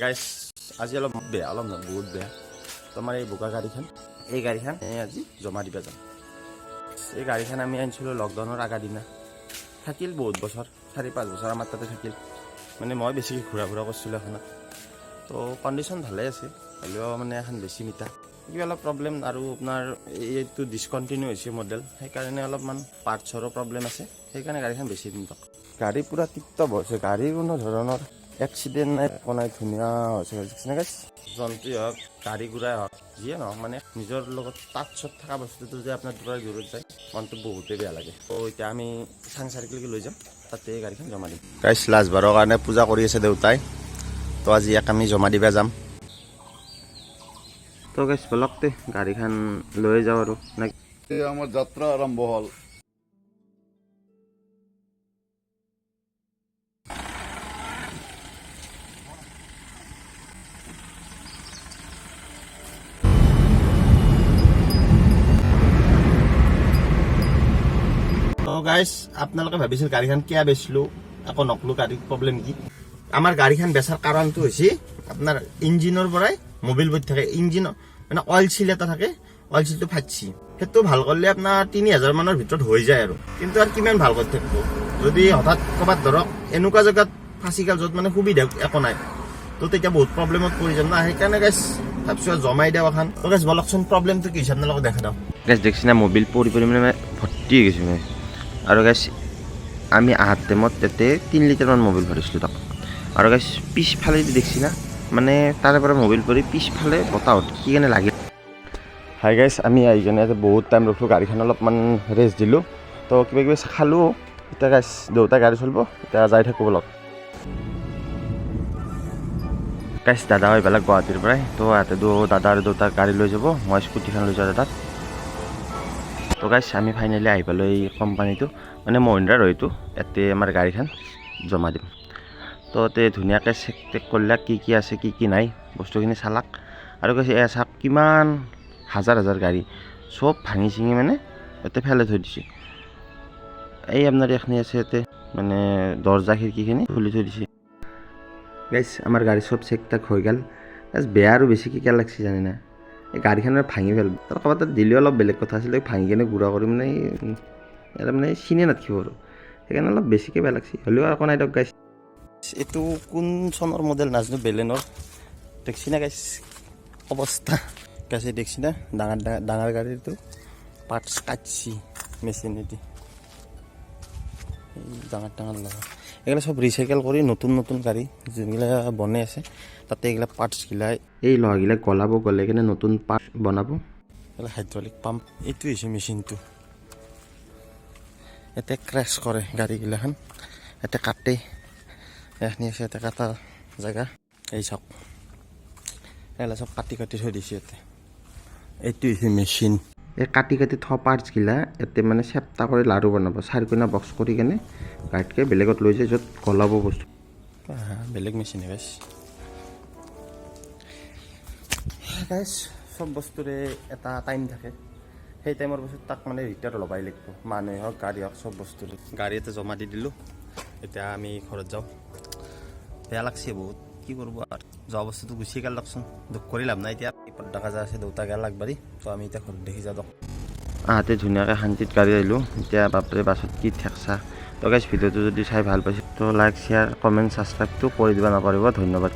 গাইছ আজি অলপ বেয়া, অলপ নহয় বহুত বেয়া। তোমাৰ এই বোকা গাড়ীখন, এই গাড়ীখন আজি জমা দিবা যাম। এই গাড়ীখন আমি আনিছিলোঁ লকডাউনৰ আগা দিনা। থাকিল বহুত বছৰ, 4-5 বছৰ আমাৰ তাতে থাকিল। মানে মই বেছিকৈ ঘূৰা কৰিছিলোঁ এখনত। তো কণ্ডিশ্যন ভালে আছে, হ'লেও মানে এখন বেছি মিঠা। কিবা অলপ প্ৰব্লেম আৰু আপোনাৰ এইটো ডিছকণ্টিনিউ হৈছে মডেল, সেইকাৰণে অলপমান পাৰ্টছৰো প্ৰব্লেম আছে। সেইকাৰণে গাড়ীখন বেছি দিন তক। গাড়ী পূৰা টিপটপ হৈছে, গাড়ীৰ কোনো ধৰণৰ এক্সিডেণ্ট নাই, একো নাই, ধুনীয়া হৈছে। সেনেকৈ যন্ত্ৰী হওক, গাড়ী ঘূৰাই হওক, যিয়ে নহওক মানে নিজৰ লগত টাচত থকা বস্তুটো যে আপোনাৰ দূৰত যায়, মনটো বহুতেই বেয়া লাগে। তো এতিয়া আমি চাংচাৰিকলৈকে লৈ যাম, তাতে গাড়ীখন জমা দিম। গাইছ লাষ্টবাৰৰ কাৰণে পূজা কৰি আছে দেউতাই, তো আজি ইয়াক আমি জমা দিবা যাম। তো গাইছ বলকতে গাড়ীখন লৈ যাওঁ আৰু আমাৰ যাত্ৰা আৰম্ভ হ'ল। তো গাইছ আপোনালোকে ভাবিছিল গাড়ীখন কিয় বেচিলোঁ, আকৌ নকলোঁ গাড়ীৰ প্ৰব্লেম কি। আমাৰ গাড়ীখন বেচাৰ কাৰণটো হৈছে আপোনাৰ ইঞ্জিনৰ পৰাই মোবিল বৈ থাকে, ইঞ্জিন মানে অইল চিল এটা থাকে, অইল চিলটো ফাটছি। সেইটো ভাল কৰিলে আপোনাৰ 3000 মানৰ ভিতৰত হৈ যায় আৰু, কিন্তু আৰু কিমান ভাল কৰি থাকিব। যদি হঠাৎ ক'ৰবাত ধৰক এনেকুৱা জেগাত ফাঁচি গ'ল য'ত মানে সুবিধা একো নাই, তো তেতিয়া বহুত প্ৰব্লেমত পৰি যাম না। সেইকাৰণে গাইছ ভাবিছোঁ জমাই দিওঁ এখন। তো গাইছ বলকচোন প্ৰব্লেমটো কি হৈছে আপোনালোকক দেখা দিওঁ। গাইছ দেখিছে না মোবিল পৰি মানে ভৰ্তি হৈ গৈছে মানে। আৰু গাইছ আমি আহাৰ টাইমত তাতে 3 লিটাৰমান মোবিল ভৰিছিলোঁ তাক। আৰু গাইছ পিছফালে দেখছি না, মানে তাৰে পৰা মোবিল পৰি পিছফালে বতাহত কি কাৰণে লাগিল। হাই গাইছ আমি আহি কিনে বহুত টাইম ৰখলোঁ, গাড়ীখন অলপমান ৰেষ্ট দিলোঁ, তো কিবা কিবি খালোঁ। এতিয়া গাইছ দেউতাই গাড়ী চলিব, এতিয়া যাই থাকোঁ বলক। গাইছ দাদা হৈ পেলাই গুৱাহাটীৰ পৰাই, তো ইয়াতে দাদা আৰু দেউতাক গাড়ী লৈ যাব, মই স্কুটিখন লৈ যাওঁ দাদাত। তো গাইছ আমি ফাইনেলি আহি পালোঁ এই কোম্পানীটো, মানে মহিন্দ্ৰাৰ হয়তো, ইয়াতে আমাৰ গাড়ীখন জমা দিম। তো ইয়াতে ধুনীয়াকৈ চেক টেক কৰিলাক কি কি আছে কি কি নাই, বস্তুখিনি চালাক। আৰু কৈছে এয়া চাওক কিমান হাজাৰ গাড়ী চব ভাঙি চিঙি মানে ইয়াতে ফেলাই থৈ দিছে। এই আপোনাৰ এইখিনি আছে ইয়াতে, মানে দৰ্জা খিৰিকীখিনি খুলি থৈ দিছে। গাইছ আমাৰ গাড়ী চব চেক টেক হৈ গ'ল। গাইছ বেয়া আৰু বেছিকৈ কিয় লাগছে জানে না, এই গাড়ীখন ভাঙি পেলাল। তাৰ ক'ৰবাত দিলেও অলপ বেলেগ কথা আছিলে, ভাঙি কিনে গুড়া কৰি মানে এটা মানে চিনি নাথাকিব আৰু, সেইকাৰণে অলপ বেছিকৈ বেয়া লাগছে। হ'লেও একো নাই দিয়ক গাইছ। এইটো কোন চনৰ মডেল নাজানো, বেলেনৰ দেখছি না গাইছ অৱস্থা। গাইছে দেখছি না ডাঙৰ গাড়ীটো পাৰ্টছ কাটছি মেচিনেদি, ডাঙৰ লগা এইগিলা চব ৰিচাইকেল কৰি নতুন গাড়ী যোনগিলা বনাই আছে তাতে এইগিলা পাৰ্টছগিলা এই লহাগিলা গলে কিনে নতুন পাৰ্ট বনাব। এইগিলা হাইড্ৰলিক পাম্প, এইটো হৈছে মেচিনটো। ইয়াতে ক্ৰেছ কৰে গাড়ীগিলাখন, ইয়াতে কাটে, এইখিনি আছে ইয়াতে কাটা জেগা। এই চাওক এইগিলা চব কাটি থৈ দিছে ইয়াতে। এইটো হৈছে মেচিন, এই কাটি থোৱা পাৰ্টছগিলা ইয়াতে মানে চেপ্টা কৰি লাৰু বনাব, চাৰিকোণা বক্স কৰি কেনে গাড়ীতকৈ বেলেগত লৈ যায়, য'ত গলাব বস্তু। বেলেগ মেচিন গাইছ। গাইছ চব বস্তুৰে এটা টাইম থাকে, সেই টাইমৰ পাছত তাক মানে ৰিটায়াৰ ল'বাই লাগিব, মানুহে হওক গাড়ী হওক চব বস্তুৰে। গাড়ী এটা জমা দি দিলোঁ, এতিয়া আমি ঘৰত যাওঁ। বেয়া লাগছে বহুত, কি কৰিব আৰু, যোৱা বস্তুটো গুচি গ'ল লকচোন, দুখ কৰি লাভ নাই। এতিয়া দেখা যায় আছে দেউতা গেল আগবাঢ়ি, তো আমি এতিয়া ঘৰত দেখি যাওঁ। আহাতে ধুনীয়াকৈ শান্তিত গাড়ী আহিলোঁ। এতিয়া বাপৰে বাছত কি ঠেকচা। তো গাইছ ভিডিঅ'টো যদি চাই ভাল পাইছে তো লাইক শ্বেয়াৰ কমেণ্ট ছাবস্ক্ৰাইবটো কৰি দিব নাপাহৰিব। ধন্যবাদ।